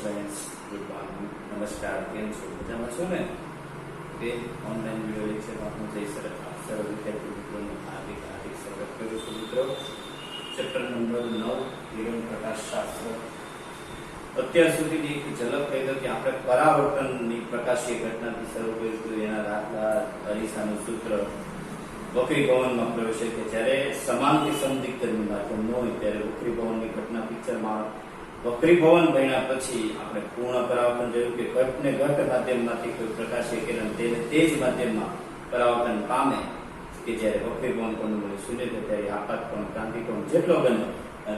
friends, good morning. નમસ્કાર, કેમ છો? મજામાં છો ને? તે ઓનલાઈન વિડિયો લેક્ચરમાં હું જય સર્વ વિદ્યાર્થી મિત્રોનું હાર્દિક સ્વાગત કરું છું. મિત્રો, ચેપ્ટર નંબર 9 કિરણ પ્રકાશ શાસ્ત્ર. અત્યાર સુધીની એક ઝલક થઈ ગઈ કે આપણે પરાવર્તનની પ્રકાશીય ઘટનાથી શરૂ કર્યું હતું. એના દાખલા અરીસાનું સૂત્ર વક્રીભવનમાં પ્રવેશે કે જ્યારે સમાનથી સમદિગ્ધનું માધ્યમ ન હોય ત્યારે વક્રીભવનની ઘટના પિક્ચરમાં વક્રીભવન બન્યા પછી આપણે પૂર્ણ પરાવર્તન જોયું કે ઘટને ઘટ માધ્યમમાંથી કોઈ પ્રકાશીય કિરણ તે જ માધ્યમમાં પરાવર્તન પામે કે જ્યારે વક્રીભવન કોણનું શૂન્ય થાય ત્યારે આપાત કોણ ક્રાંતિકોણ જેટલો બને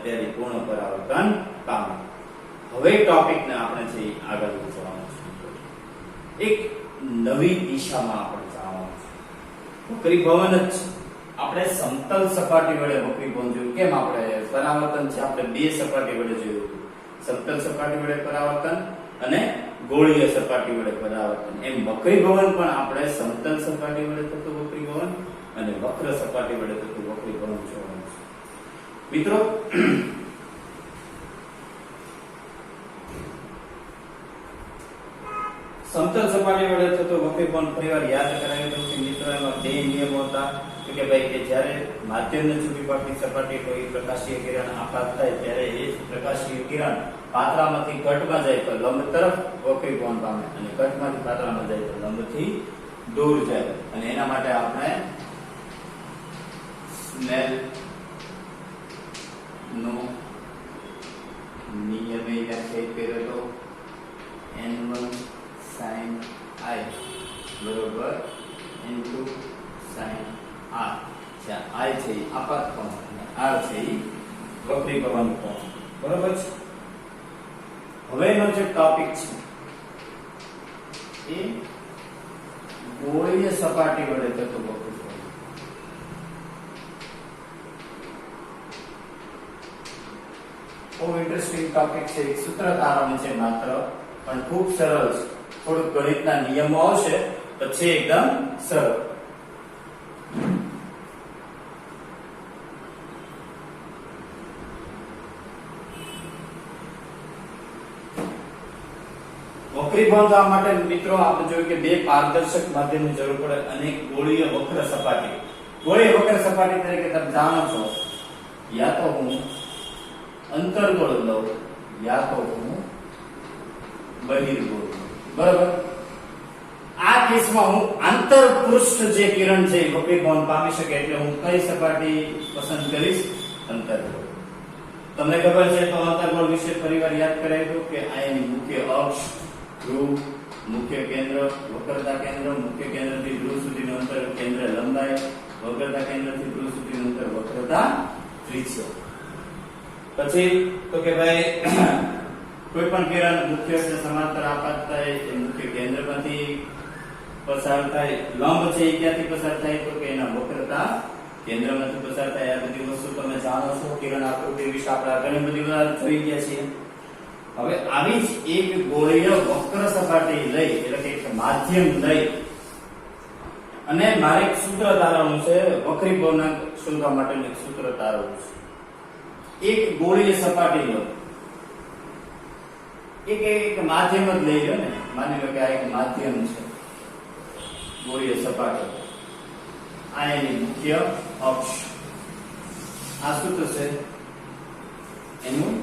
ત્યારે પૂર્ણ પરાવર્તન પામે. હવે ટોપિકને આપણે જે આગળ વધવાનું છે એક નવી દિશામાં આપણે જવાનું છે. વક્રીભવન જ આપણે સમતલ સપાટી વડે વક્રીભવન જોયું. કેમ આપણે પરાવર્તન છે આપણે બે સપાટી વડે જોયું, સમતલ સપાટી વડે પરાવર્તન અને ગોળીય સપાટી વડે પરાવર્તન. એમ વક્રીભવન પણ આપણે સમતલ સપાટી વડે થતું વક્રીભવન અને વક્ર સપાટી વડે થતું વક્રીભવન જોવાનું છે. મિત્રો, સમતલ સપાટી વડે થતું વક્રીભવન ફરીવાર યાદ કરાવી દઉં કે મિત્રો એમાં બે નિયમો હતા કે ભાઈ કે જ્યારે માધ્યમને છૂટી પાડતી સપાટી કોઈ પ્રકાશીય કિરણ આપાત થાય ત્યારે એ પ્રકાશીય કિરણ પાતળામાંથી ઘટમાં જાય તો લંબ તરફ વક્રીભવન પામે અને ઘટમાંથી પાતળામાં જાય તો લંબથી દૂર જાય. અને એના માટે આપણે સ્નેલ નો નિયમ વ્યાખ્યાયિત કર્યો હતો n1 sin i બરોબર n2 sin r. જ્યાં i છે એ આપાત કોણ અને r છે એ વક્રીભવન કોણ. બરોબર છે. હવેનો જે ટોપિક છે એ ગોળીય સપાટી વડે થતું વક્રીભવન. બહુ ઇન્ટરેસ્ટિંગ ટોપિક છે. એક સૂત્ર તારણ છે માત્ર, પણ ખૂબ સરળ છે. થોડુંક ગણિતના નિયમો આવશે પછી એકદમ સરળ. વક્રીભવન થવા માટે મિત્રો આપણે જોયું કે બે પારદર્શક માધ્યમની જરૂર પડે અને ગોળીય વક્ર સપાટી. ગોળીય વક્ર સપાટી તરીકે તમે જાણો છો યા તો હું અંતર્ગોળ લઉં યા તો હું બહિર્ગોળ. બરાબર. આ કેસમાં હું આંતરપૃષ્ઠ જે કિરણ છે વક્રીભવન પામી શકે એટલે હું કઈ સપાટી પસંદ કરીશ? અંતર્ગોળ. તમને ખબર છે તો અંતર્ગોળ વિશે ફરીવાર યાદ કરાવી દઉં કે આ એની મુખ્ય અક્ષ, ધ્રુવ, મુખ્ય કેન્દ્ર, વક્રતા કેન્દ્ર, મુખ્ય કેન્દ્રથી ધ્રુવ સુધીનું અંતર કેન્દ્ર લંબાઈ, વક્રતા કેન્દ્રથી ધ્રુવ સુધીનું અંતર વક્રતા ત્રિજ્યા. પછી તો કે ભાઈ કોઈ પણ કિરણ મુખ્ય અક્ષને સમાંતર આપાત થાય એ મુખ્ય કેન્દ્રમાંથી પસાર થાય. લંબ છે એ ક્યાંથી પસાર થાય તો કે એના વક્રતા કેન્દ્રમાંથી પસાર થાય. આ બધી વસ્તુ તમે જાણો છો. કિરણ આકૃતિ વિશે આપણે ઘણી બધી વાર જોઈ ગયા છીએ. હવે આવી જ એક ગોળીય વક્ર સપાટી લઈ એટલે કે એક માધ્યમ લઈ અને મારે એક સૂત્ર તારવવાનું છે. વક્રીભવનાંક શોધવા માટેનું એક સૂત્ર તારવવું છે. એક ગોળીય સપાટી લો, એક માધ્યમ જ લઈ લો ને. માની લો કે આ એક માધ્યમ છે ગોળીય સપાટી. આ એની મુખ્ય અક્ષ. આ સૂત્ર છે એનું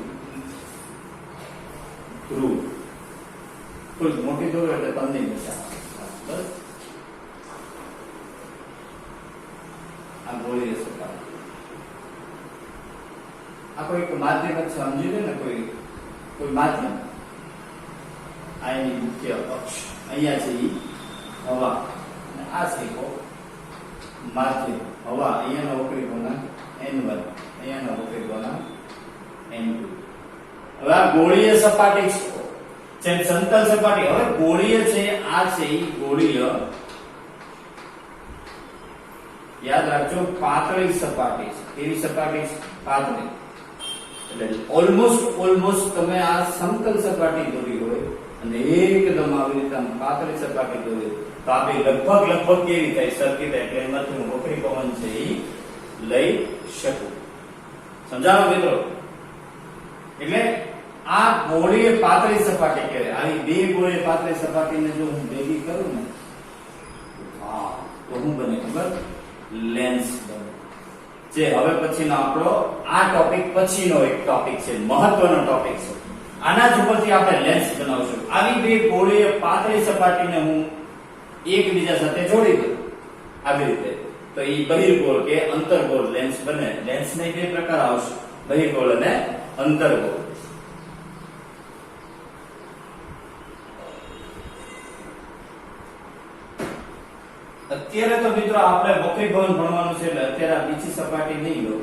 ધ્રુવ. થોડી મોટી દોરો એટલે તમને મજા આવે. બસ આ ગોળીય સપાટી. આ કોઈ માધ્યમ જ સમજી લે ને. કોઈ માધ્યમ. આ એની મુખ્ય અક્ષ. અહીંયા છે ઈ હવા અને આ છે માધ્યમ હવા. અહીંયાનો વક્રીભવનાંક n1, અહીંયાનો વક્રીભવનાંક n2. હવે આ ગોળીય સપાટી છે જેમ સમતલ સપાટી. હવે ગોળીય છે આ છે ઈ ગોળીય. યાદ રાખજો પાતળી સપાટી છે. કેવી સપાટી છે? પાતળી. એટલે ઓલમોસ્ટ તમે આ સમતલ સપાટી દોરી હોય અને એકદમ આવી રીતે પાતળી સપાટી દોરી તો આ લગભગ કેવી થાય? સરખી થાય. એટલે એમાંથી હું વક્રીભવન છે એ લઈ શકું. સમજાવો મિત્રો? એટલે આ ગોળીય પાતળી સપાટી કહેવાય. આવી બે ગોળીય પાતળી સપાટીને જો હું ભેગી કરું ને તો હું બને ખબર લેન્સ બને. જે હવે પછીનો આપણો આ ટોપિક પછીનો એક ટોપિક છે, મહત્વનો ટોપિક છે. આના જ ઉપરથી આપણે લેન્સ બનાવશું. આવી બે ગોળીય પાતળી સપાટીને હું એકબીજા સાથે જોડી દઉં આવી રીતે, તો એ બહિર્ગોળ કે અંતર્ગોળ લેન્સ બને. લેન્સને બે પ્રકાર આવશે, બહિર્ગોળ અને અંતર્ગોળ. અત્યારે તો મિત્રો આપણે વક્રીભવન ભણવાનું છે એટલે અત્યારે આ બીજી સપાટી નહીં લો,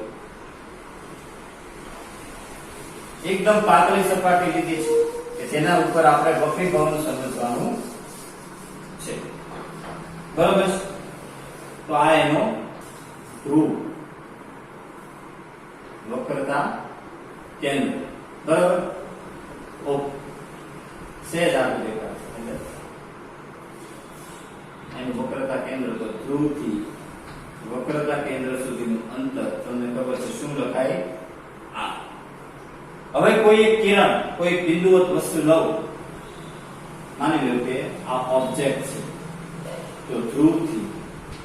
એકદમ પાતળી સપાટી લીધી છે કે જેના ઉપર આપણે વક્રીભવન સમજવાનું છે. બરાબર. તો આ એનો ધ્રુવ, વક્રતા કેન્દ્ર. બરાબર. સહેજ આગળ દેખાશે એટલે એનું વક્રતા કેન્દ્ર, તો ધ્રુવ થી વક્રતા કેન્દ્ર સુધીનું અંતર તમને ખબર છે શું લખાય? આ. હવે કોઈ એક કિરણ, કોઈ બિંદુવત વસ્તુ લઉં, માની લો કે આ ઓબ્જેક્ટ છે, तो ध्रुव थी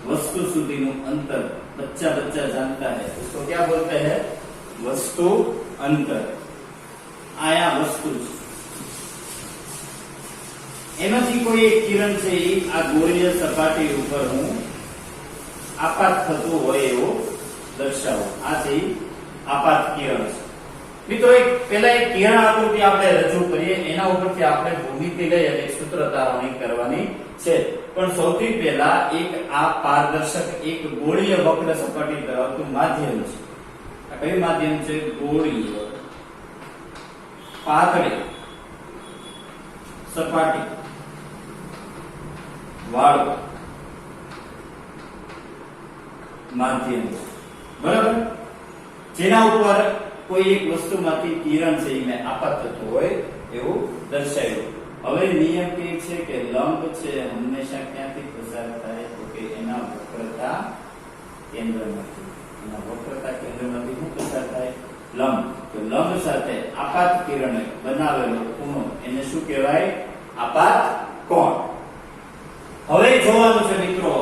वस्तु सुधीનું અંતર बच्चा जानता है, उसको क्या बोलते हैं? वस्तु अंतर. आया वस्तु એમાંથી કોઈ એક કિરણ છે એ આ ગોળીય સપાટી ઉપર હું આપાત થતું હોય એવું દર્શાવો. આ છે આપાત કિરણ છે. મિત્રો પહેલા એક કિરણ આકૃતિ આપણે રજૂ કરીએ, એના ઉપરથી આપણે ભૂમિતિ લઈ અને સૂત્ર તારવણી કરવાની છે. પણ સૌથી પહેલા એક આ પારદર્શક એક ગોળીય વક્ર સપાટી ધરાવતું માધ્યમ છે. આ કયું માધ્યમ છે? ગોળીય પાતળી સપાટી વાળું માધ્યમ છે. બરાબર. જેના ઉપર કોઈ એક વસ્તુમાંથી કિરણ છે એ આપાત થતું હોય એવું દર્શાવ્યું. હવે નિયમ કે છે કે લંબ છે હંમેશા ક્યાંથી પસાર થાય? તો કે એના વક્રતા કેન્દ્રમાંથી. એના વક્રતા કેન્દ્રમાંથી શું પસાર થાય? લંબ. તો લંબ સાથે આપાત કિરણે બનાવેલો ખૂણો એને શું કહેવાય? આપાત કોણ. હવે જોવાનું છે મિત્રો,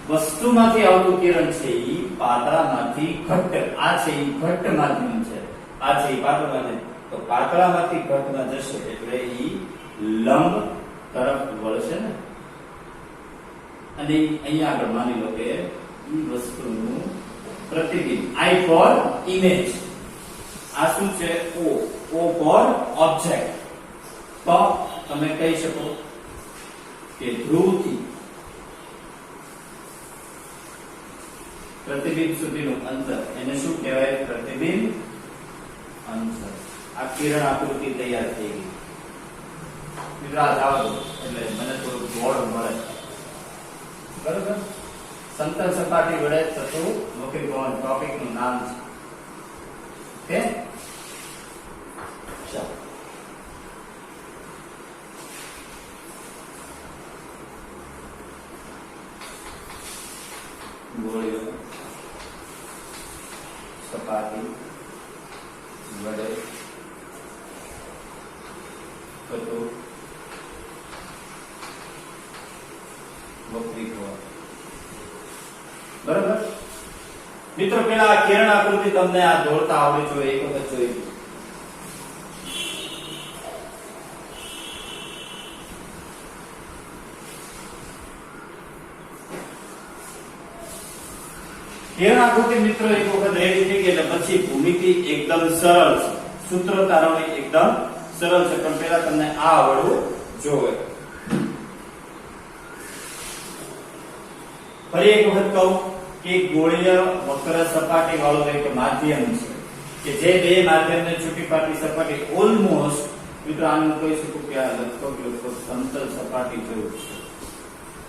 વસ્તુમાંથી આવતું કિરણ છે એ પાતળામાંથી ઘટ્ટ, આ છે એ ઘટ્ટ માધ્યમ છે, આ છે એ પાતળા માધ્યમ. તો પાતળામાંથી ઘટ્ટમાં જશે એટલે એ લંબ તરફ વળશે ને, અને અહીંયા આગળ માની લો કે એ વસ્તુનું પ્રતિબિંબ. I for image. આ શું છે? O for object. તો તમે કહી શકો કે ધ્રુવથી પ્રતિબિંબ સુધીનું અંતર એને શું કહેવાય? પ્રતિબિંબ અંતર. આ કિરણ આકૃતિ તૈયાર થઈ ગઈ. મિત્રો આ જવા દો એટલે મને થોડું ગોળ મળે. બરાબર. સમતલ સપાટી વડે થતું વક્રીભવન ટોપિક નું નામ છે. ઓકે, ચાલો. ગોળીય સપાટી વડે થતું વક્રીભવન. બરાબર. મિત્રો પેલા આ કિરણ આકૃતિ તમને આ દોરતા આવડવી જોઈએ, એક વખત જોઈ. કિરણ આકૃતિ મિત્રો એક વખત રેડી થઈ ગઈ એટલે પછી ભૂમિતિ એકદમ સરળ છે, સૂત્ર તારવણી એકદમ સરળ છે. પણ પહેલા તમને આ આવડવું જોઈએ. ફરી એક વખત કહું કે ગોળીય વક્ર સપાટી વાળું એક માધ્યમ છે કે જે બે માધ્યમને છૂટી પાટી સપાટી ઓલમોસ્ટ મિત્રો આનું કહી શકું કે આ લગભગ સમતલ સપાટી જેવું છે.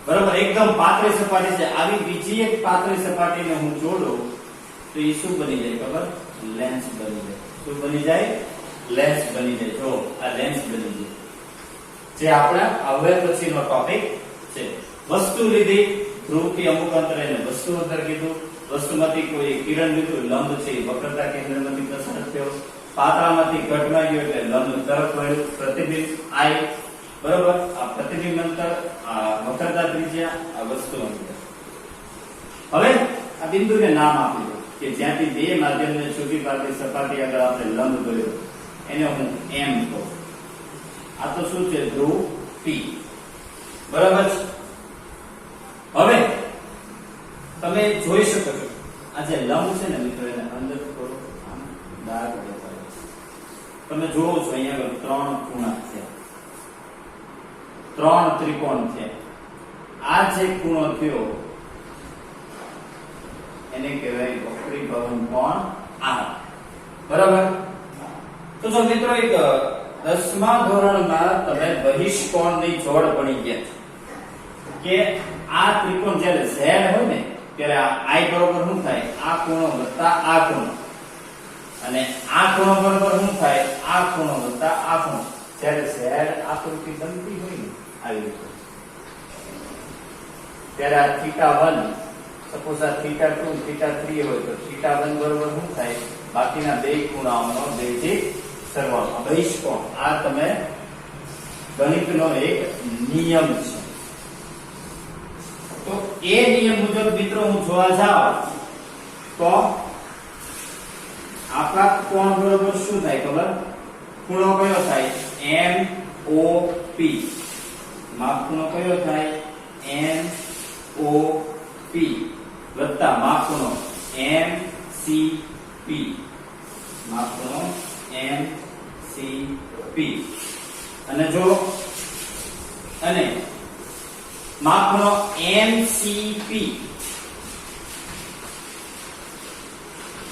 બરાબર. એકદમ પાતળી સપાટી છે. આવી બીજી એક પાતળી સપાટીને હું જોડું તો એ શું બની જાય ખબર? લેન્સ બની જાય. શું બની જાય? લેન્સ બની જાય. જો આ લેન્સ બની જાય, જે આપણા હવે પછીનો ટોપિક છે. વસ્તુ લીધી, ધ્રુવથી અમુક અંતરે એને વસ્તુ અંતર કીધું. વસ્તુમાંથી કોઈ કિરણ લીધું, લંબ છે વક્રતા કેન્દ્રમાંથી પસાર થયો. પાતળામાંથી ઘટમાં ગયો એટલે લંબ તરફ વળ્યું, પ્રતિબિંબ I બરોબર, આ પ્રતિબિંબ અંતર, આ વક્રતા ત્રિજ્યા, આ વસ્તુ અંતર. હવે આ બિંદુને નામ આપી દો કે જ્યાંથી બે માધ્યમને છૂટી પાડતી સપાટી આગળ આપણે લંબ દોર્યો, એને હું M કહું. આ તો શું છે? ધ્રુવ P. બરાબર છે. હવે તમે જોઈ શકો છો આ જે લંબ છે ને મિત્રો, એને અંદર થોડો આમ ડાર્ક દેખાય છે. તમે જોવો છો અહીંયા આગળ ત્રણ ખૂણા છે, ત્રણ ત્રિકોણ છે. આ જે ખૂણો થયો એને કહેવાય વક્રીભવન કોણ R. બરાબર. તો જો મિત્રો એક 10મા ધોરણમાં તમે બહિષ્કોણની જોડ ભણી ગયા કે આ ત્રિકોણ જ્યારે Z હોય ને ત્યારે આ I બરોબર શું થાય? આ ખૂણો વત્તા આ ખૂણો, અને આ ખૂણો બરોબર શું થાય? આ ખૂણો વત્તા આ ખૂણો. જ્યારે Z આકૃતિ બનતી હોય ને આવી રીતે, ત્યારે આ θ1, સપોઝ આ θ2 θ3 હોય તો θ1 બરોબર શું થાય? બાકીના બે ખૂણાઓનો બેઝિક સરવાળો, બહિષ્કોણ. આ તમે ગણિતનો એક નિયમ છે. તો એ નિયમ મુજબ મિત્રો હું જોવા જાઉં તો આપણા કોણ બરોબર શું થાય ખબર? ખૂણો કયો થાય? MOP. માપ ખૂણો કયો થાય? MOP વત્તા માપ ખૂણો MCP. માપ ખૂણો MCP. અને જો અને માપ ખૂણો MCP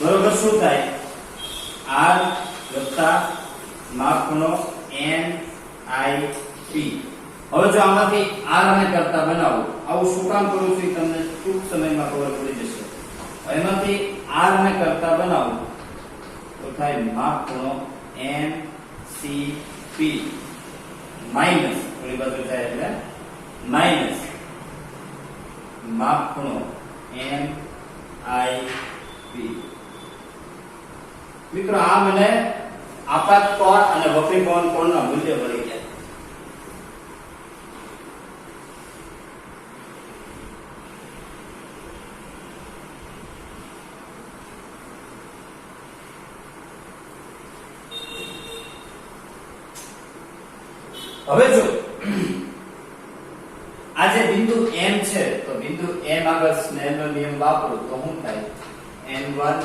બરોબર શું થાય? R વત્તા માપ ખૂણો MIP. હવે જો આમાંથી R ને કરતા બનાવો, આવું શું કામ કરું છું તમને ટૂંક સમયમાં ખબર પડી જશે. એમાંથી R ને કરતા બનાવો તો થાય માપ ખૂણો MCP માઈનસ, થોડી બાજુ થાય એટલે માઈનસ માપ ખૂણો MIP. મિત્રો આ મને આપાત કોણ અને વક્રીભવન કોણના મૂલ્ય મળી ગયા. હવે જો આ જે બિંદુ M છે તો બિંદુ M આગળ સ્નેલનો નિયમ વાપરો તો શું થાય? N1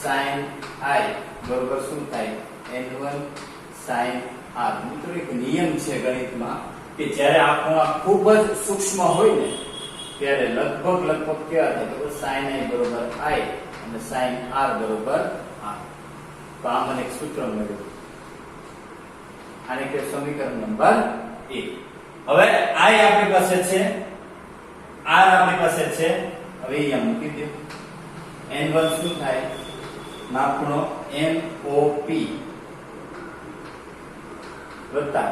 sin I બરોબર શું થાય? N1 sin R. મિત્રો એક નિયમ છે ગણિતમાં કે જ્યારે આ ખૂણા ખૂબ જ સૂક્ષ્મ હોય ને ત્યારે લગભગ કેવા થાય? તો sin I બરોબર I અને sin R બરોબર R. તો આ મને એક સૂત્ર મળ્યું, આને કે સમીકરણ નંબર 1. હવે I આપણી પાસે છે, R આપણી પાસે છે. હવે અહીંયા મૂકી દો. N1 શું થાય? માપ ખૂણો MOP વત્તા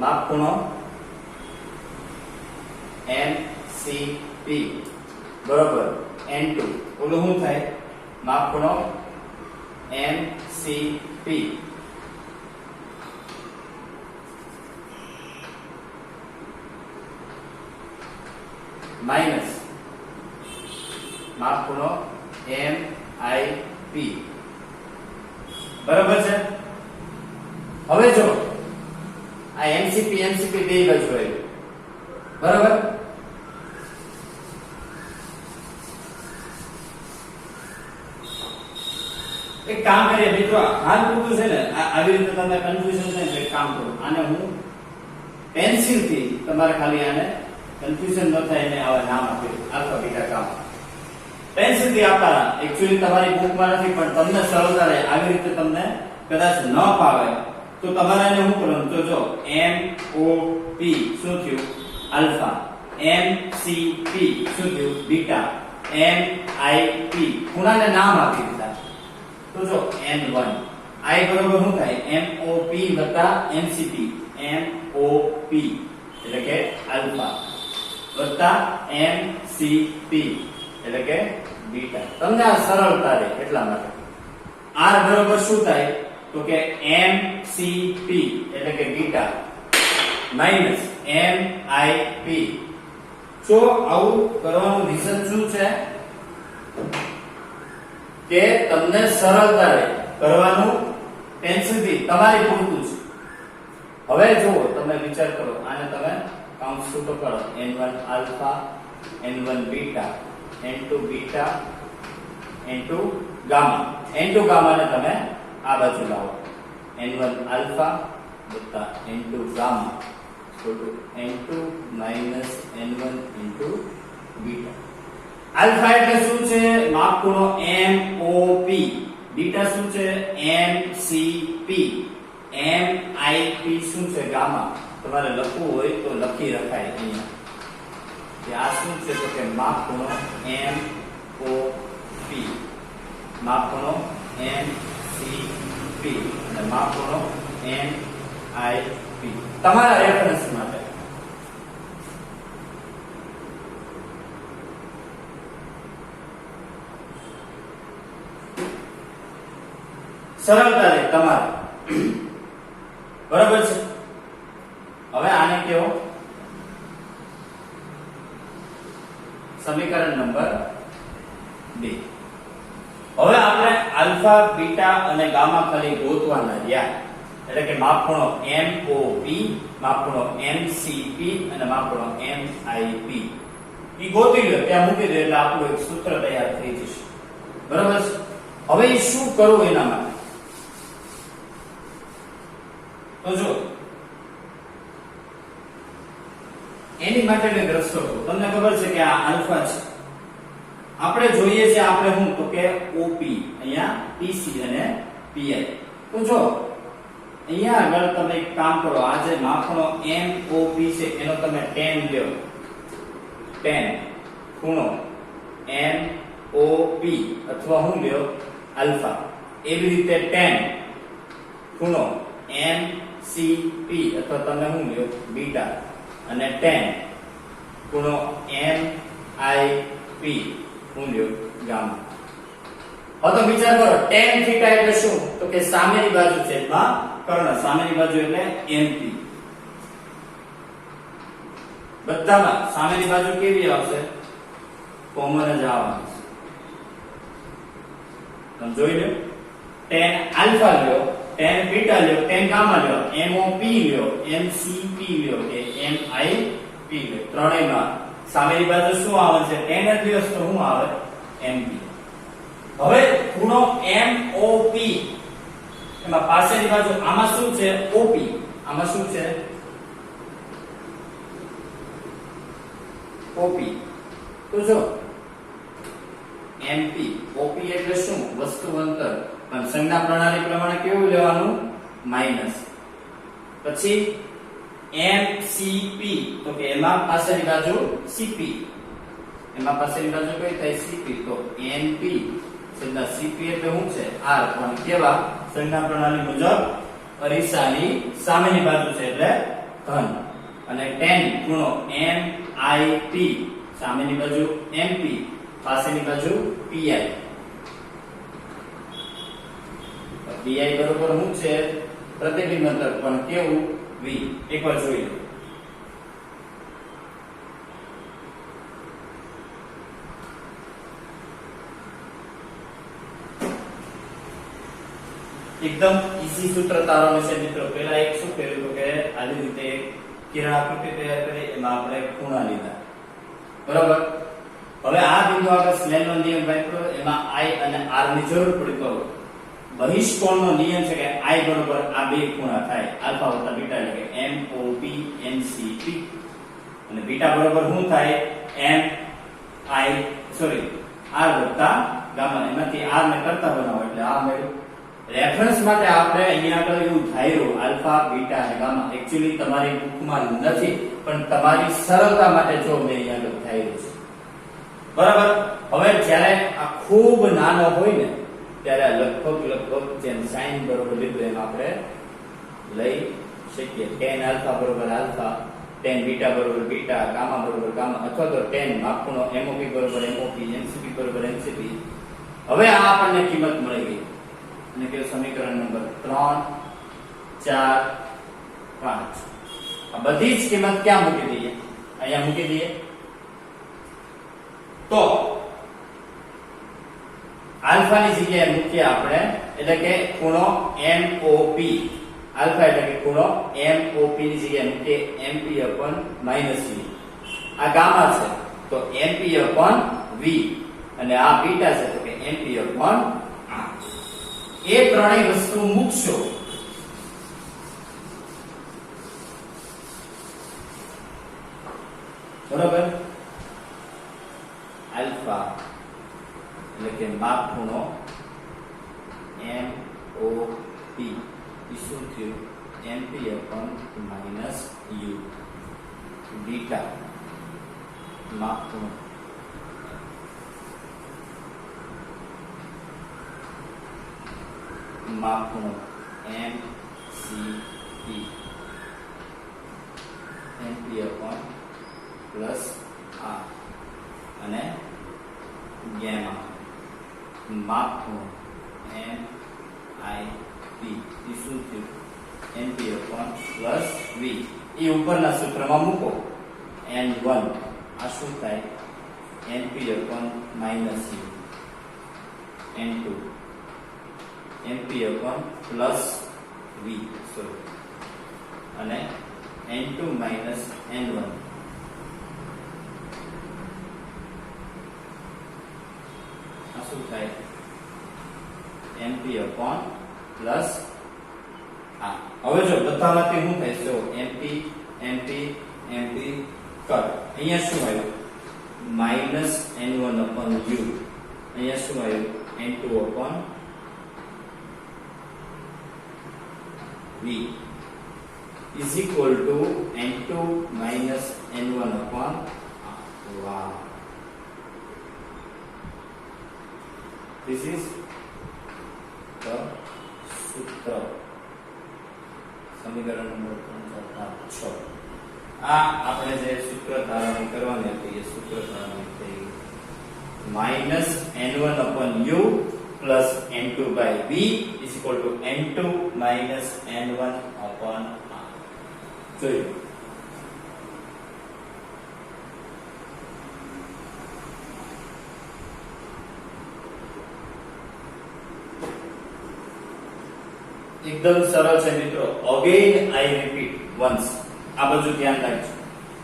માપ ખૂણો MCP બરોબર N2. ઓલું શું થાય? માપ ખૂણો MCP માઈનસ માપ ખૂણો MIP. બરાબર છે. હવે જો આ MCP બે બાજુ આવ્યું, બરાબર. એક કામ કરીએ મિત્રો, હાલ પૂરતું છે ને આવી રીતે તમને કન્ફ્યુઝન થાય એટલે કામ કરો. આને હું પેન્સિલ થી તમારે ખાલી આને કન્ફ્યુઝન ન થાય એને આવા નામ આપ્યું, આલ્ફા બીટા ગામા. પેન્સિલ થી આપતા એક્ચ્યુઅલી તમારી બુકમાં નથી પણ તમને સરળતા રહે આવી રીતે તમને કદાચ ન ફાવે તો તમારે એને શું કરવાનું? તો જો MOP શું થયું? આલ્ફા. MCP શું થયું? બીટા. MIP ખૂણાને નામ આપી દીધા. તો જો N1 I બરોબર શું થાય? MOP વત્તા MCP. MOP એટલે કે આલ્ફા વત્તા MCP એટલે કે બીટા. તમને આ સરળતા રહે એટલા માટે. R બરોબર શું થાય તો કે MCP એટલે કે બીટા માઈનસ MIP. જો આવું કરવાનું રીઝન શું છે કે તમને સરળતા રહે કરવાનું, ટેન્શન થી તમારી પૂરતું છે. હવે જુઓ તમે વિચાર કરો, આને તમે કાઉન્ટ શું કરો, n1 alpha n1 beta n2 beta n2 gamma. n2 gamma ને તમે આ બાજુ લાવો, n1 આલ્ફા વત્તા n2 gamma n2 minus n1 into beta. Alpha એટલે શું છે? માપ ખૂણો MOP. બીટા શું છે? MCP. MIP શું છે? ગામા. તમારે લખવું હોય તો લખી રખાય અહીંયા કે આ શું છે તો કે માપ ખૂણો MOP, માપ ખૂણો MCP અને માપ ખૂણો MIP. તમારા રેફરન્સ માટે સરળતા રહે તમારે. બરાબર છે. હવે આને કેવો સમીકરણ નંબર 2. હવે આપણે આલ્ફા બીટા અને ગામા ખાલી ગોતવાના રહ્યા, એટલે કે માપ ખૂણો MOP, માપ ખૂણો MCP અને માપ ખૂણો MIP. ઈ ગોતી લો, ત્યાં મૂકી દો એટલે આપણું એક સૂત્ર તૈયાર થઈ જશે. બરાબર છે. હવે ઈ શું કરવું એના માટે તો જો એની માટેનો એક રસ્તો કહું. તમને ખબર છે કે આ આલ્ફા છે, આપણે જોઈએ છે આપણે શું તો કે OP, અહીંયા PC અને PI. તો જો અહીંયા આગળ તમે એક કામ કરો, આ જે માપનો MOP છે એનો તમે tan લ્યો, tan ખૂણો MOP અથવા હું લ્યો આલ્ફા. એવી રીતે tan ખૂણો MCP અથવા તમે હું લ્યો બીટા અને tan ખૂણો MIP હું લ્યો ગામા. હવે તો વિચાર કરો, tan થીટા એટલે શું તો કે સામેની બાજુ છેદમાં કર્ણ. સામેની બાજુ એટલે MP. બધામાં સામેની બાજુ કેવી આવશે? કોમન જ આવવાની છે. તમે જોઈ લો, tan આલ્ફા લ્યો, tan બીટા લ્યો, tan ગામા લ્યો, MOP લ્યો, MCP લ્યો કે MIP લ્યો. ત્રણેયમાં સામેની બાજુ શું આવે છે? tan જ લ્યો તો શું આવે? MP. હવે ખૂણો MOP એમાં પાછળની બાજુ આમાં શું છે? OP. આમાં શું છે? OP. તો જો MP OP એટલે શું? વસ્તુ અંતર. પણ સંજ્ઞા પ્રણાલી પ્રમાણે કેવું લેવાનું? માઈનસ. પછી MCP તો કે એમાં પાછળની બાજુ CP. એમાં પાછળની બાજુ કઈ થાય? CP. તો NP છેદના CP એટલે શું છે? R. પણ કેવા? સંજ્ઞા પ્રણાલી મુજબ અરીસાની સામેની બાજુ છે એટલે ધન. અને tan ખૂણો MIP, સામેની બાજુ MP, પાછળની બાજુ PI. PI બરોબર શું છે? પ્રતિબિંબ અંતર. પણ કેવું? V. એકવાર જોઈ લો. એકદમ ઈઝી સૂત્ર તારવવાનું છે મિત્રો. પહેલા એક શું કર્યું તો કે આવી રીતે કિરણ આકૃતિ તૈયાર કરી, એમાં આપણે ખૂણા લીધા. બરાબર. હવે આ બિંદુ આગળ સ્નેલનો નિયમ વાપરો, એમાં I અને R ની જરૂર પડી તો બહિષ્કોણનો નિયમ છે કે I બરોબર આ બે ખૂણા થાય, આલ્ફા વત્તા બીટા એટલે કે MOP MCP. અને બીટા બરોબર શું થાય? R વત્તા ગામા. એમાંથી R ને કરતા બનાવો એટલે આ મળ્યું. રેફરન્સ માટે આપણે અહીંયા આગળ એવું ધાર્યું આલ્ફા બીટા અને ગામા. એક્ચ્યુઅલી તમારી બુકમાં નથી, પણ તમારી સરળતા માટે જો મેં અહીંયા આગળ ધાર્યું છે. બરાબર. હવે જ્યારે આ ખૂબ નાનો હોય ને ત્યારે લગભગ જેમ સાઈન બરોબર લીધું એમ આપણે લઈ શકીએ. tan આલ્ફા બરોબર આલ્ફા, tan બીટા બરોબર બીટા, ગામા બરોબર ગામા, અથવા તો tan માપનો MOP બરોબર MOP, MCP બરોબર MCP. હવે આ આપણને કિંમત મળી ગઈ. અને કે સમીકરણ નંબર 3 4 5 આ બધી જ કિંમત ક્યાં મૂકી દઈએ? અહીંયા મૂકી દઈએ તો આલ્ફા ની જગ્યાએ મૂકીએ આપણે, એટલે કે ખૂણો MOP. આલ્ફા એટલે કે ખૂણો MOP ની જગ્યાએ મૂકીએ MP/-V. આ ગામા છે તો MP/V અને આ બીટા છે તો કે MP/R. એ ત્રણેય વસ્તુ મૂકશો બરોબર. આલ્ફા એટલે કે માપ ખૂણો MOP શું થયું? MP/-U. બીટા માપ ખૂણો MCP MP/R અને ગેમા માપ ખૂણો MIP શું થયું? MP/V. એ ઉપરના સૂત્રમાં મૂકો N1 આ શું થાય? MP/-U. N2 MP/-V sorry અને N2 N1 આ શું થાય? MP/+. હવે જો બધામાંથી શું થાય? જો MP MP MP કર. અહીંયા શું આવ્યું? -N1/U. અહીંયા શું આવ્યું? N2/V is equal to N2 N1/R. Wow. This is the સૂત્ર. સમીકરણ નંબર 3 આ આપણે જે સૂત્ર ધારણી કરવાની હતી એ સૂત્ર ધારણી થઈ -N1/U plus N2/V is equal to N2 N1/R. જોયું એકદમ સરળ છે મિત્રો. Again I repeat once. આ બધું ધ્યાન રાખજો.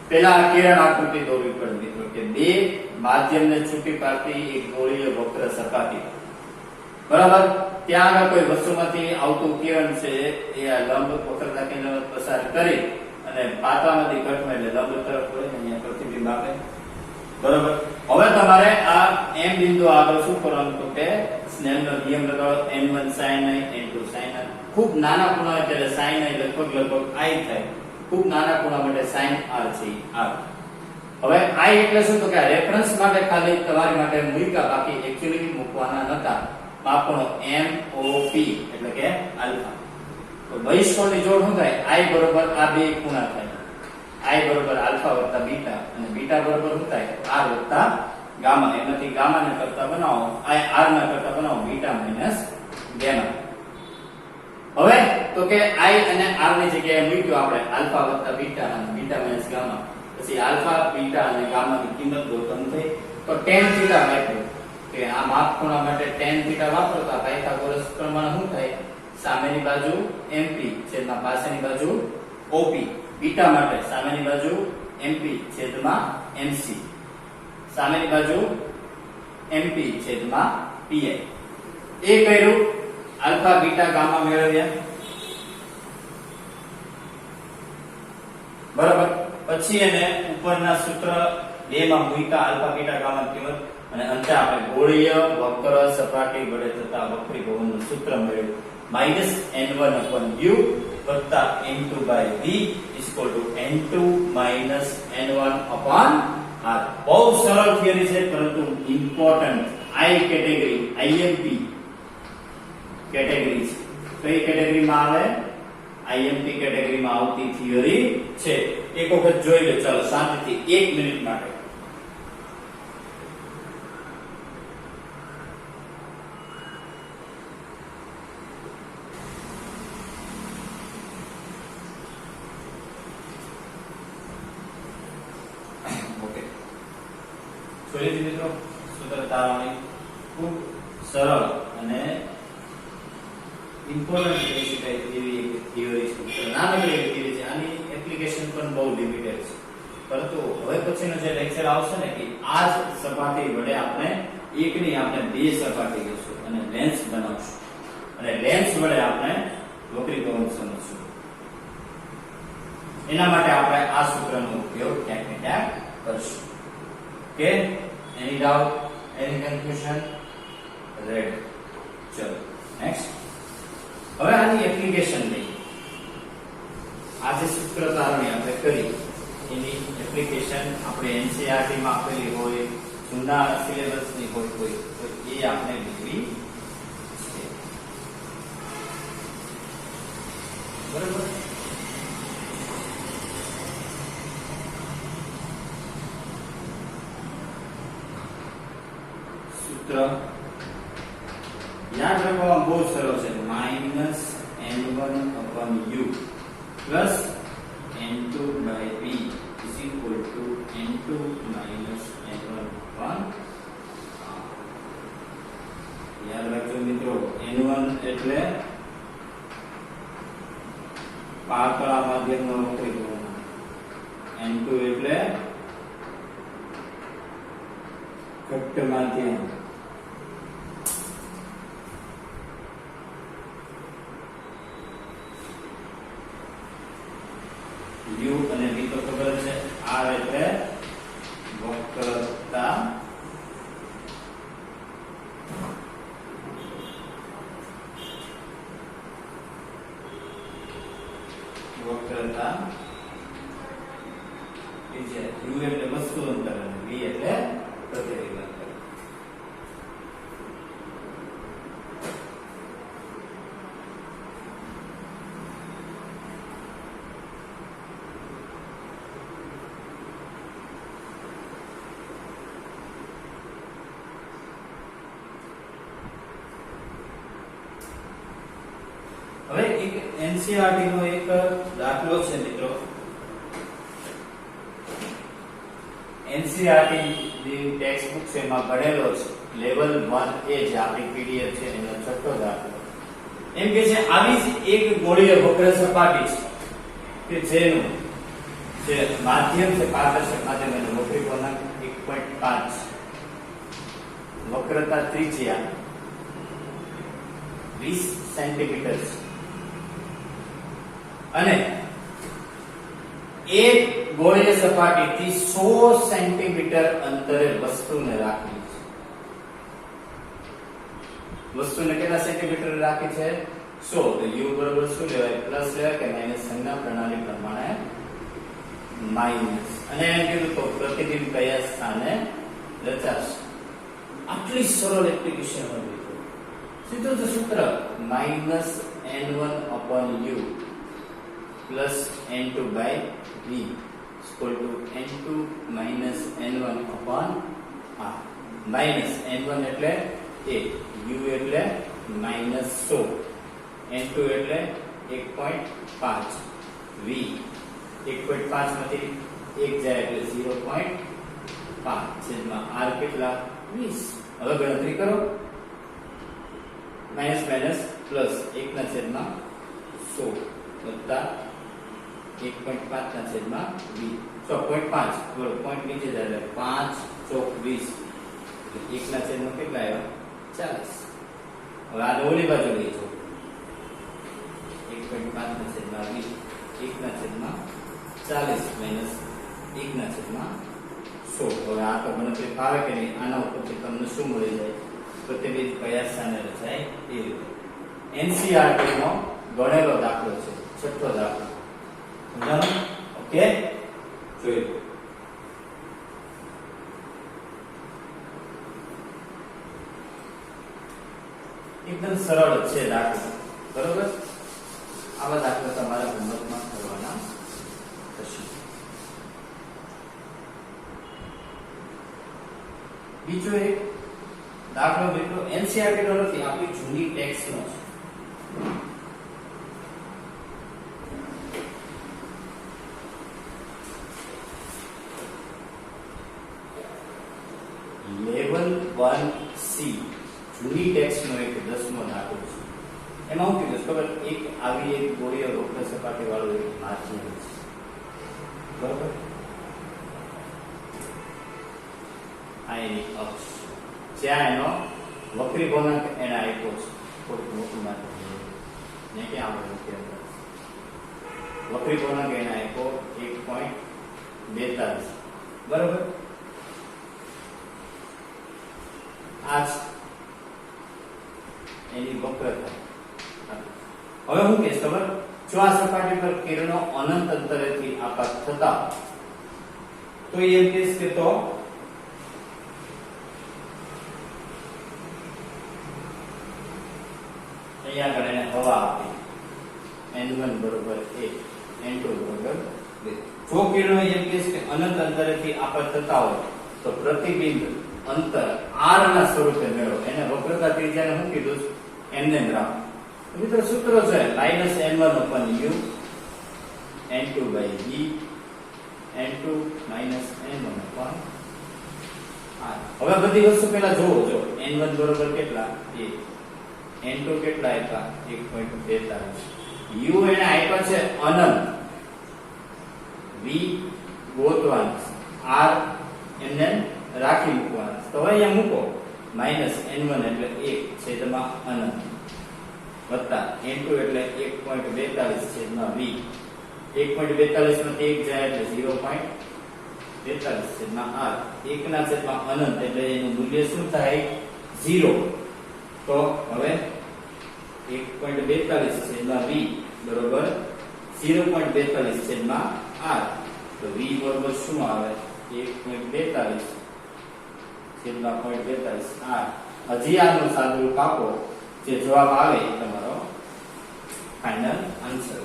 પહેલા આ કિરણ આકૃતિ દોરવી પડે મિત્રો કે બે માધ્યમને છૂટી પાડતી એક ગોળીય વક્ર સપાટી, બરાબર. ત્યાં આગળ કોઈ વસ્તુમાંથી આવતું કિરણ છે એ આ લંબ વક્રતા કેન્દ્ર પસાર કરી અને પાતામાંથી ઘટમાં એટલે લંબ તરફ વળે અહીંયા પ્રતિબિંબ આપે, બરાબર. હવે તમારે આ M બિંદુ આગળ શું કરવાનું તો કે સ્નેલનો નિયમ લગાવો. N1 sin I N2 sin I. ખૂબ નાના ખૂણા એટલે sin I લગભગ I થાય. ખૂબ નાના ખૂણા માટે sin R છે R. હવે I એટલે શું તો કે રેફરન્સ માટે ખાલી તમારી માટે મૂક્યા, બાકી એક્ચ્યુઅલી મૂકવાના નતા. માપણો MOP એટલે કે આલ્ફા. તો બહિષ્કોણની જોડ શું થાય? I બરોબર આ બે ખૂણા થાય. I બરોબર આલ્ફા વત્તા બીટા અને બીટા બરોબર શું થાય? R વત્તા ગામા. એમાંથી ગામા ને કરતા બનાવો R ના કરતા બનાવો બીટા માઈનસ ગેમા. હવે તો કે I અને R ની જગ્યાએ મૂક્યો આપણે આલ્ફા વત્તા બીટા અને બીટા માઈનસ ગામા. પછી આલ્ફા બીટા અને ગામા ની કિંમત ગોતમ થઈ તો tan થીટા વાપર્યો કે આ માપ ખૂણા માટે tan થીટા વાપરો તો પાયથાગોરસ પ્રમાણે શું થાય? સામેની બાજુ MP છેદમાં પાછળની બાજુ OP. બીટા માટે સામેની બાજુ MP છેદમાં MC, સામેની બાજુ MP છેદમાં PI. એ કર્યું, આલ્ફા બીટા ગામા મેળવ્યા, બરાબર. પછી એને ઉપરના સૂત્ર 2 માં મૂક્યા આલ્ફા બીટા ગામા કિંમત અને અંતે આપણે ગોળીય વક્ર સપાટી વડે થતા વક્રીભવનનું સૂત્ર મેળવ્યું. -N1/U વત્તા N2/V is equal to N2 N1/R. બહુ સરળ થિયરી છે પરંતુ important. I category IMP category છે. કઈ કેટેગરીમાં આવે? IMP કેટેગરીમાં આવતી થિયરી છે. એક વખત જોઈ લો. ચાલો શાંતિથી 1 મિનિટ માટે. જોઈ મિત્રો સૂત્ર તારવણી ખૂબ સરળ અને ઇમ્પોર્ટન્ટ કહી શકાય એવી એક થિયરી છે. નાનકડી એવી થિયરી છે. આની એપ્લિકેશન પણ બહુ લિમિટેડ છે. પરંતુ હવે પછીનો જે લેક્ચર આવશે ને કે આ જ સપાટી વડે આપણે એકની આપણે બે સપાટી લઈશું અને લેન્સ બનાવશું અને લેન્સ વડે આપણે વક્રીકરણ સમજશું. એના માટે આપણે આ સૂત્રનો ઉપયોગ ક્યાંક ને ક્યાંક કરશું. ઓકે, એની ડાઉટ, એની કન્ફ્યુઝન? રેડી. ચલો નેક્સ્ટ. હવે આની એપ્લિકેશન લઈએ. આ જે સૂત્ર તારવણી આપણે કરી એની એપ્લિકેશન આપણે એનસીઈઆરટી માં આપેલી હોય, જૂના સિલેબસ ની હોય કોઈ, તો એ આપણે લેવી છે. બરાબર. સૂત્ર યાદ રાખવા બહુ સરળ છે. -n1/u plus n2 by v is equal to n2 minus n1/r. યાદ રાખજો મિત્રો, n1 એટલે પાતળા માધ્યમનો વક્રીકરણ, n2 એટલે ઘટ્ટ માધ્યમ, u અને v તો ખબર છે. r એટલે વક્રતા, વક્રતા બીજે u એટલે વસ્તુ અંતર અને v એટલે પ્રતિબિંબ અંતર. હવે એક એનસીઈઆરટી નો એક દાખલો છે મિત્રો. એનસીઈઆરટી ની ટેક્સ્ટ બુક છે એમાં ભણેલો છે. લેવલ 1A જે આપણી પીડીએફ છે એનો છઠ્ઠો દાખલો. એમ કે છે આવી જ એક ગોળીય વક્ર સપાટી છે કે જેનું જે માધ્યમ છે પારદર્શક માધ્યમ એનું વક્રીકોણ 1.5, વક્રતા ત્રિજ્યા 20 સેન્ટીમીટર છે અને એક ગોળીય સપાટીથી 100 સેન્ટીમીટર અંતરે વસ્તુને રાખી છે. વસ્તુને કેટલા સેન્ટીમીટર રાખી છે? 100. તો u બરાબર શું લેવાય? પ્લસ લેવાય કે માઈનસ? સંજ્ઞા પ્રણાલી પ્રમાણે માઈનસ. અને એમ કીધું તો પ્રતિબિંબ કયા સ્થાને રચાશે. આટલી સરળ એપ્લિકેશન હોય તો સીધું જ સૂત્ર -n1/u plus n2 by v is equal to n2 minus n1/r. minus n1 એટલે 1, u એટલે -100, n2 એટલે 1.5, v 1.5 માંથી 1 જાય એટલે 0.5 છેદમાં r કેટલા? 20. હવે ગણતરી કરો. માઈનસ માઈનસ પ્લસ 1 ના છેદમાં 100 વત્તા 1.5 ના છેદમાં 20. 6.5 બોલો, પોઈન્ટ નીચે જાય એટલે 5 ચોક 20 એટલે 1 ના છેદમાં કેટલા આવ્યા? 40. હવે આ ઓલી બાજુ લઈ જાઓ. 1.5 ના છેદમાં 20, 1 ના છેદમાં 40 માઈનસ 1 ના છેદમાં 100. હવે આ તો ગણતરી ફાવે કે નહીં? આના ઉપરથી તમને શું મળી જાય? પ્રતિબિંબ કયા સ્થાને રચાય એ રીતે. એનસીઈઆરટી નો ગણેલો દાખલો છે, છઠ્ઠો દાખલો. સમજાણું? ઓકે, જોઈએ. એકદમ સરળ છે દાખલો, બરોબર? આવા દાખલા તમારા હોમવર્કમાં કરવાના થશે. બીજો એક દાખલો મિત્રો એનસીઈઆરટી નો નથી, આપણી જૂની ટેક્સ્ટ નો છે. લેવલ 1C જૂની ટેક્સ્ટનો એક 10મો દાખલો છે. એમાં હું કીધું ખબર, એક આવી એક ગોળીય વક્ર સપાટી વાળું એક માધ્યમ છે, બરોબર? આ એની અક્ષ, જ્યાં એનો વક્રી ગુણાંક એને આપ્યો છે, થોડુંક મોટું માધ્યમ ને ક્યાં આપણે મૂકીએ, વક્રી ગુણાંક એને આપ્યો 1.42, બરોબર? આ એની વક્રતા. હવે હું કહીશ ખબર, જો આ સપાટી પર કિરણો અનંત અંતરેથી આપાત થતા તો એ કહીશ કે તો અહીંયા આગળ એને હવા આપી, n1 બરોબર 1, n2 બરોબર 2. જો કિરણો એમ કહીશ કે અનંત અંતરેથી આપાત થતા હોય તો પ્રતિબિંબ અંતર r ના સ્વરૂપે મેળવો. એને વક્રતા ત્રિજ્યાને શું કીધું? m રાખો. મિત્રો સૂત્ર છે -n1/u n2/v n2 -n1/r. હવે બધી વસ્તુ પહેલા જોવો, જો n1 બરોબર કેટલા? 1, n2 કેટલા આપ્યા? 1.42. u એને આપ્યા છે અનંત, v ગોતવાનું, r એમને રાખી મૂકવાનું. તો અહીંયા મૂકો -n1 એટલે 1 છેદમાં અનંત વત્તા n2 એટલે 1.42 છેદમાં v. 1.42 માંથી 1 જાય એટલે 0.42 છેદમાં r. 1 ના છેદમાં અનંત એટલે એનું મૂલ્ય શું થાય? 0. તો હવે 1.42 છેદમાં v બરોબર 0.42 છેદમાં r. તો v બરોબર શું આવે? 1.42 છેદમાં 0.42 r. હજી આનો સાદુરૂપ આપો, જે જવાબ આવે એ તમારો ફાઇનલ આન્સર.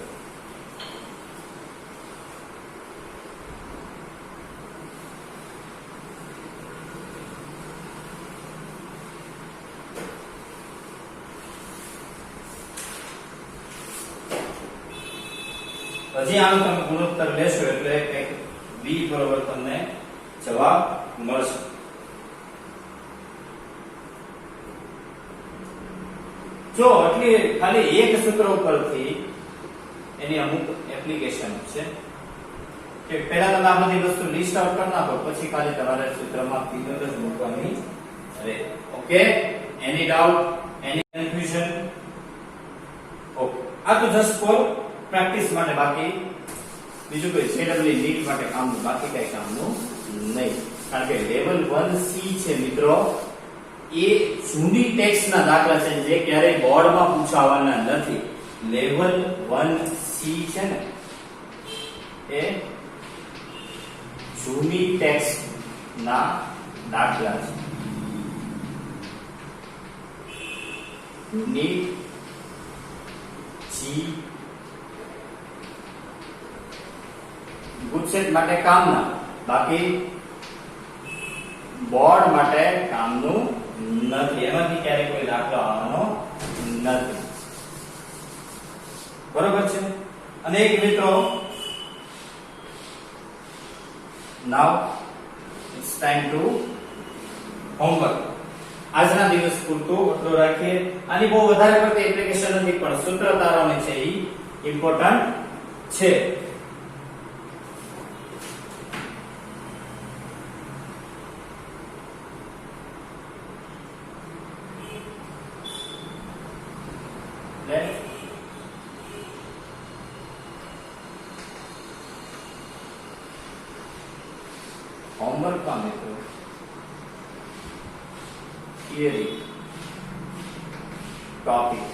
હજી આનો તમે ગુણોત્તર લેશો એટલે કંઈક b બરોબર તમને જવાબ મળશે. જો એટલે ખાલી એક સૂત્ર ઉપરથી એની અમુક એપ્લિકેશન છે કે પહેલા તમે આ બધી વસ્તુ લિસ્ટ આઉટ કરી નાખો, પછી ખાલી તમારે સૂત્રમાં ફિગર જ મૂકવાની રહે. ઓકે, એની ડાઉટ, એની કન્ફ્યુઝન? ઓકે, આ તો જસ્ટ ફોર પ્રેક્ટિસ માટે, બાકી બીજું કોઈ જેડબલ્યુ નીટ માટે કામનું, બાકી કઈ કામનું નહીં. કારણ કે લેવલ 1C છે મિત્રો, એ જૂની ટેક્સ્ટના દાખલા છે જે ક્યારેય બોર્ડમાં પૂછાવાના નથી. લેવલ 1C છે ને એ જૂની ટેક્સ્ટના દાખલા છે. નીટ જી ગુજસેટ માટે કામના, બાકી બોર્ડ માટે કામનું નથી. એમાંથી ક્યારેય કોઈ દાખલો આવવાનો નથી, બરોબર છે? અને એક મિત્રો, નાઉ ઇટ્સ ટાઈમ ટુ હોમવર્ક. આજના દિવસ પૂરતું એટલું રાખીએ. આની બહુ વધારે પડતી એપ્લિકેશન નથી, પણ સૂત્ર તારવણી છે એ ઇમ્પોર્ટન્ટ છે. होमवर्क का મિત્રો थियरी टॉपिक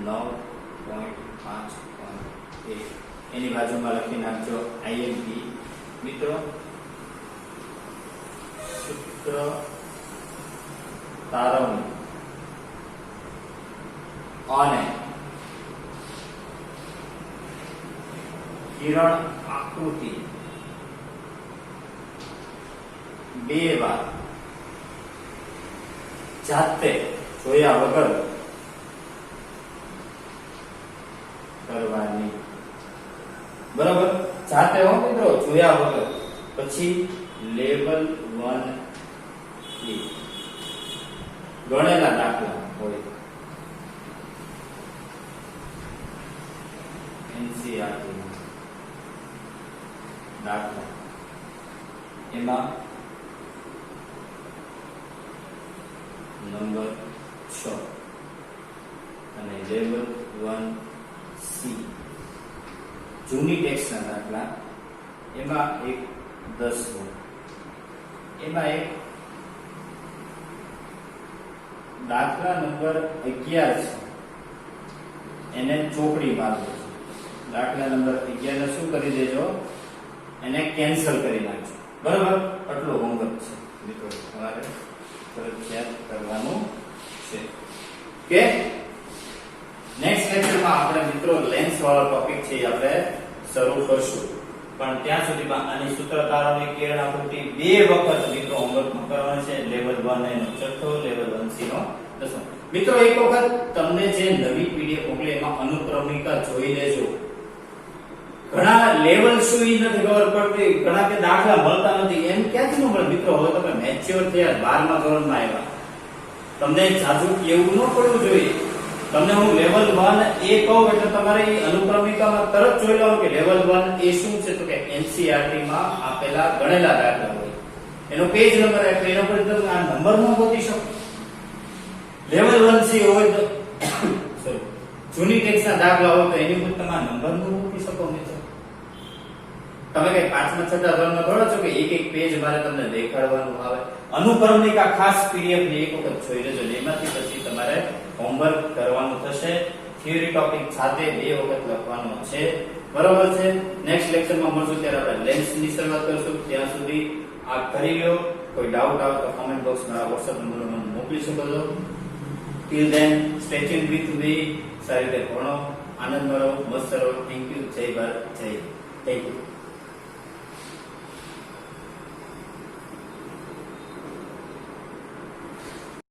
9.5.1 એની બાજુમાં લખી નાખજો આઈએમપી. મિત્રો સૂત્ર તારવણી અને કિરણ આકૃતિ બે વાર જાતે જોયા વગર કરવાની. બરાબર? જાતે હો મિત્રો, જોયા વગર. પછી લેવલ 1 એ ગણેલા દાખલા હોય NCERT દાખલા એમાં નંબર 6 અને લેવલ 1C જૂની ટેક્સના દાખલા એમાં એક 10 હોય એમાં એક દાખલા નંબર 11 છે એને ચોકડી મારજો દાખલા નંબર 11 ને શું કરી દેજો એને કેન્સલ કરી નાખજો બરાબર આટલું હોમવર્ક છે મિત્રો તમારે ફરજિયાત કરવાનું છે કે નેક્સ્ટ લેક્ચરમાં આપણે મિત્રો લેન્સ વાળો ટોપિક છે આપણે શરૂ કરશું પણ ત્યાં સુધીમાં આની સૂત્રધારોની કિરણ આકૃતિ 2 વખત મિત્રો હોમવર્કમાં કરવાનું છે લેવલ 1 એનો છઠ્ઠો લેવલ 1C નો 10મો મિત્રો એક વખત તમને જે નવી પીડીએફ મોકલી એમાં અનુક્રમિકા જોઈ લેજો ઘણા લેવલ શું ઈ નથી ખબર પડતી ઘણા કે દાખલા મળતા નથી એમ ક્યાંથી ન મળે મિત્રો હવે તમે મેચ્યોર થયા 12મા ધોરણમાં આવ્યા તમને જાજુ કેવું ન પડવું જોઈએ તમને હું લેવલ 1 એ કહું એટલે તમારે ઈ અનુક્રમિકામાં તરત જોઈ લેવાનું કે લેવલ 1 એ શું છે તો કે NCERT માં આપેલા ગણેલા દાખલા હોય એનો પેજ નંબર એટલે એનો પર તમે આ નંબર ન ગોતી શકો લેવલ 1C હોય તો સોરી જૂની ટેક્સના દાખલા હોય તો એની પર તમે આ નંબર ન ગોતી શકો મિત્રો તમે કઈ 5મા 6મા ધોરણમાં થોડો છો કે એક એક પેજ મારે તમને દેખાડવાનું આવે અનુક્રમણિકા ખાસ પીડીએફ ને એક વખત જોઈ લેજો એમાંથી પછી તમારે હોમવર્ક કરવાનું થશે થિયરી ટોપિક સાથે 2 વખત લખવાનું છે બરોબર છે નેક્સ્ટ લેક્ચરમાં મળશું ત્યારે આપણે લેન્સ ની શરૂઆત કરશું ત્યાં સુધી આ કરી લો કોઈ ડાઉટ આવે તો કમેન્ટ બોક્સ માં WhatsApp નંબર પર મોકલી શકો છો till then stay tuned with me સારી રીતે ભણો આનંદ કરો મસ્ત રહો થેન્ક યુ જય ભારત જય થેન્ક યુ